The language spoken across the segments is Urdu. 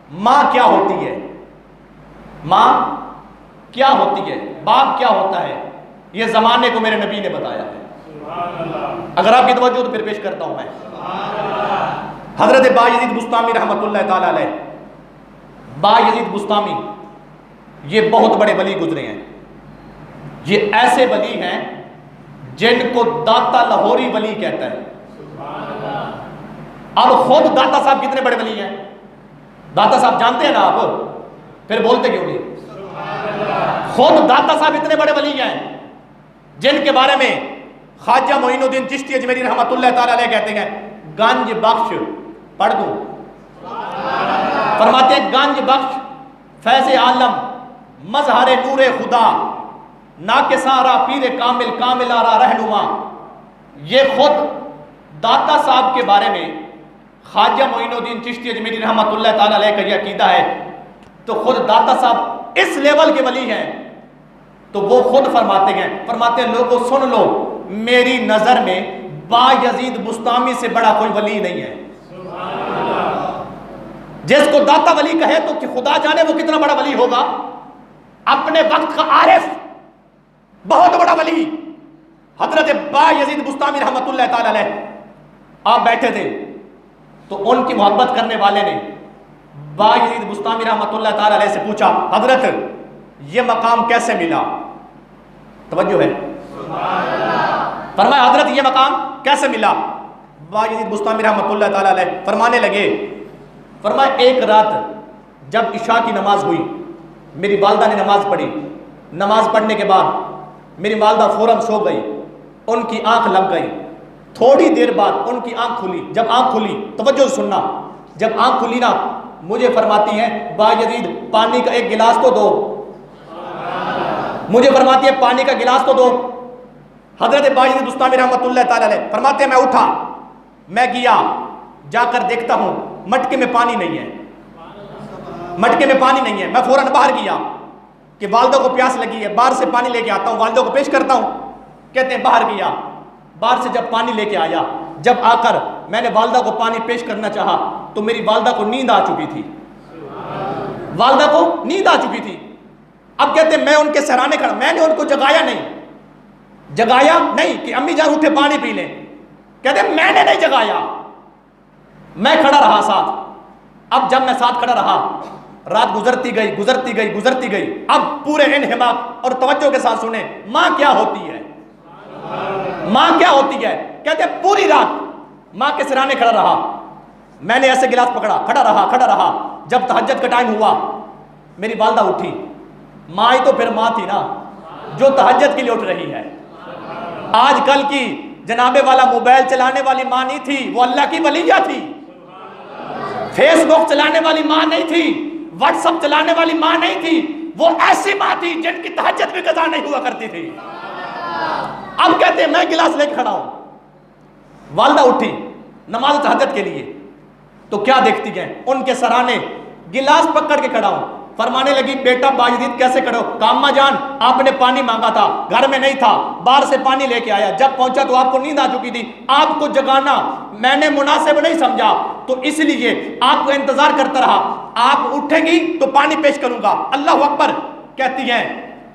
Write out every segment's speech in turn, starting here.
ماں کیا ہوتی ہے، ماں کیا ہوتی ہے، باپ کیا ہوتا ہے، یہ زمانے کو میرے نبی نے بتایا ہے۔ اگر آپ کی توجہ تو پھر پیش کرتا ہوں میں حضرت بایزید بسطامی رحمۃ اللہ تعالی علیہ۔ بایزید بسطامی یہ بہت بڑے ولی گزرے ہیں، یہ ایسے ولی ہیں جن کو داتا لاہوری ولی کہتا ہے۔ اب خود داتا صاحب کتنے بڑے ولی ہیں، داتا صاحب جانتے ہیں نا آپ، پھر بولتے کیوں نہیں؟ خود داتا صاحب اتنے بڑے ولی ہیں جن کے بارے میں خواجہ معین الدین چشتی اجمیری رحمۃ اللہ تعالی علیہ کہتے ہیں گنج بخش، پڑھ دوں، فرماتے ہیں گنج بخش فیض عالم مظہر نور خدا ناکسارا پیر کامل کامل آرا رہنما۔ یہ خود داتا صاحب کے بارے میں خواجہ معین الدین چشتی اجمیری رحمۃ اللہ تعالی علیہ کا یہ عقیدہ ہے، تو خود داتا صاحب اس لیول کے ولی ہیں، تو وہ خود فرماتے ہیں لوگوں سن لو، میری نظر میں بایزید بسطامی سے بڑا کوئی ولی نہیں ہے۔ جس کو داتا ولی کہے تو کہ خدا جانے وہ کتنا بڑا ولی ہوگا، اپنے وقت کا عارف، بہت بڑا ولی حضرت بایزید بسطامی رحمۃ اللہ تعالی علیہ۔ آپ بیٹھے تھے تو ان کی محبت کرنے والے نے بایزید بسطامی رحمۃ اللہ تعالی علیہ سے پوچھا حضرت یہ مقام کیسے ملا؟ توجہ ہے، فرمایا حضرت یہ مقام کیسے ملا؟ بایزید بسطامی رحمۃ اللہ تعالی علیہ فرمانے لگے، فرمایا ایک رات جب عشاء کی نماز ہوئی، میری والدہ نے نماز پڑھی، نماز پڑھنے کے بعد میری والدہ فوراً سو گئی، ان کی آنکھ لگ گئی، تھوڑی دیر بعد ان کی آنکھ کھلی، جب آنکھ کھلی توجہ سے سننا، جب آنکھ کھلی نا مجھے فرماتی ہیں بایزید پانی کا ایک گلاس تو دو، مجھے فرماتی ہے پانی کا گلاس تو دو۔ حضرت بایزید بسطامی رحمۃ اللہ تعالی علیہ فرماتے ہیں میں اٹھا، میں گیا، جا کر دیکھتا ہوں مٹکے میں پانی نہیں ہے، مٹکے میں پانی نہیں ہے، میں فوراً باہر گیا کہ والدہ کو پیاس لگی ہے، باہر سے پانی لے کے آتا ہوں، والدہ کو پیش کرتا ہوں، کہتے ہیں باہر گیا، باہر سے جب پانی لے کے آیا، جب آ کر میں نے والدہ کو پانی پیش کرنا چاہا تو میری والدہ کو نیند آ چکی تھی، والدہ کو نیند آ چکی تھی۔ اب کہتے ہیں میں ان کے سرانے کھڑا، میں نے ان کو جگایا نہیں کہ امی جان اٹھے پانی پی لیں، کہتے ہیں میں نے نہیں جگایا، میں کھڑا رہا ساتھ۔ اب جب میں ساتھ کھڑا رہا، رات گزرتی گئی، اب پورے انہماک اور توجہ کے ساتھ سنیں ماں کیا ہوتی ہے، ماں کیا ہوتی ہے؟ کہتے ہیں پوری رات ماں کے سرانے کھڑا رہا، میں نے ایسے گلاس پکڑا، کھڑا رہا، جب تہجد کا ٹائم ہوا میری والدہ اٹھی، ماں ہی تو پھر ماں تھی نا جو تہجد کے لیے اٹھ رہی ہے۔ آج کل کی جنابے والا موبائل چلانے والی ماں نہیں تھی، وہ اللہ کی ولیہ تھی، فیس بک چلانے والی ماں نہیں تھی، واٹس ایپ چلانے والی ماں نہیں تھی، وہ ایسی ماں تھی جن کی تہجد بھی قضا نہیں ہوا کرتی تھی۔ اب کہتے ہیں میں گلاس لے کے کھڑا ہوں، والدہ اٹھی نماز تہجد کے لیے، تو کیا دیکھتی ہیں ان کے سرانے گلاس پکڑ کے کھڑا ہوں، فرمانے لگی بیٹا بایزید کیسے کھڑے ہو؟ کاماں جان آپ نے پانی مانگا تھا، گھر میں نہیں تھا، باہر سے پانی لے کے آیا، جب پہنچا تو آپ کو نیند آ چکی تھی، آپ کو جگانا میں نے مناسب نہیں سمجھا، تو اس لیے آپ کو انتظار کرتا رہا، آپ اٹھیں گی تو پانی پیش کروں گا۔ اللہ اکبر۔ کہتی ہیں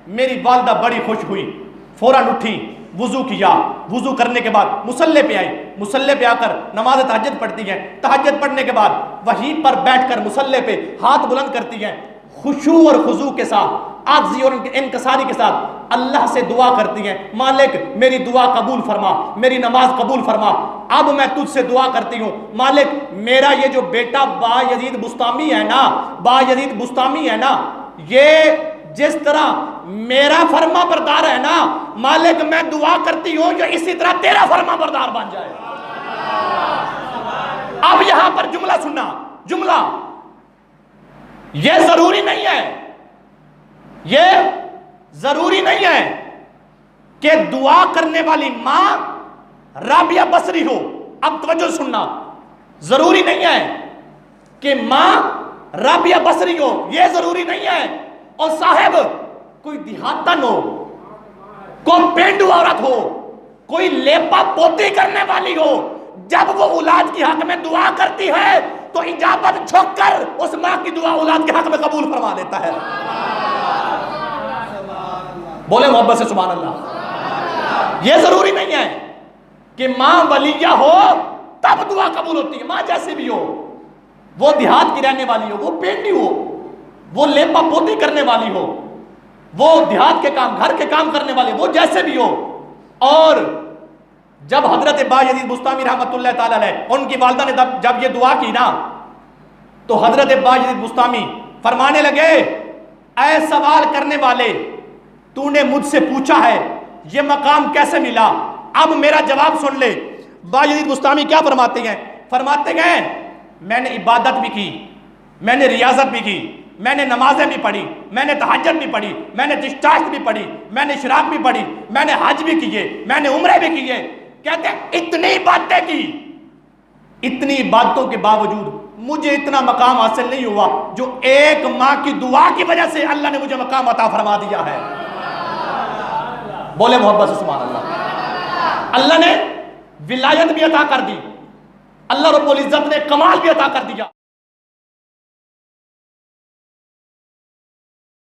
میری والدہ بڑی خوش ہوئی، فوراً اٹھی، وضو کیا، وضو کرنے کے بعد مصلی پہ آئی، مصلی پہ آ کر نماز تہجد پڑھتی ہیں، تہجد پڑھنے کے بعد وہیں پر بیٹھ کر مصلی پہ ہاتھ بلند کرتی ہیں، خشوع اور خضوع کے ساتھ، عاجزی اور انکساری کے ساتھ اللہ سے دعا کرتی ہیں، مالک میری دعا قبول فرما، میری نماز قبول فرما، اب میں تجھ سے دعا کرتی ہوں مالک میرا یہ جو بیٹا بایزید بسطامی ہے نا یہ جس طرح میرا فرما بردار ہے نا، مالک میں دعا کرتی ہوں کہ اسی طرح تیرا فرما بردار بن جائے۔ اب یہاں پر جملہ سننا، جملہ یہ ضروری نہیں ہے کہ دعا کرنے والی ماں رابعہ بصری ہو۔ اب توجہ سننا، ضروری نہیں ہے کہ ماں رابعہ بصری ہو، یہ ضروری نہیں ہے، اور صاحب کوئی دیہاتن ہو، کوئی پینڈو عورت ہو، کوئی لیپا پوتی کرنے والی ہو، جب وہ اولاد کی حق میں دعا کرتی ہے تو اجابت جھک کر اس ماں کی دعا اولاد کے حق میں قبول فرما لیتا ہے. بولے محبت سے سبحان اللہ. یہ ضروری نہیں ہے کہ ماں ولیہ ہو تب دعا قبول ہوتی ہے. ماں جیسے بھی ہو، وہ دیہات کی رہنے والی ہو، وہ پینڈی ہو، وہ لیپا پوتی کرنے والی ہو، وہ دیہات کے کام، گھر کے کام کرنے والی، وہ جیسے بھی ہو. اور جب حضرت باجدید بسطامی رحمۃ اللہ تعالی علیہ ان کی والدہ نے جب یہ دعا کی نا، تو حضرت باجدید بسطامی فرمانے لگے اے سوال کرنے والے، تو نے مجھ سے پوچھا ہے یہ مقام کیسے ملا، اب میرا جواب سن لے. باجدید بسطامی کیا فرماتے ہیں؟ فرماتے ہیں میں نے عبادت بھی کی، میں نے ریاضت بھی کی، میں نے نمازیں بھی پڑھی، میں نے تہجد بھی پڑھی، میں نے ڈسچارج بھی پڑھی، میں نے شراک بھی پڑھی، میں نے حج بھی کیے، میں نے عمرے بھی کیے. کہتے ہیں اتنی باتیں کی، اتنی باتوں کے باوجود مجھے اتنا مقام حاصل نہیں ہوا جو ایک ماں کی دعا کی وجہ سے اللہ نے مجھے مقام عطا فرما دیا ہے. بولے محبت سے سبحان اللہ. اللہ نے ولایت بھی عطا کر دی، اللہ رب العزت نے کمال بھی عطا کر دیا.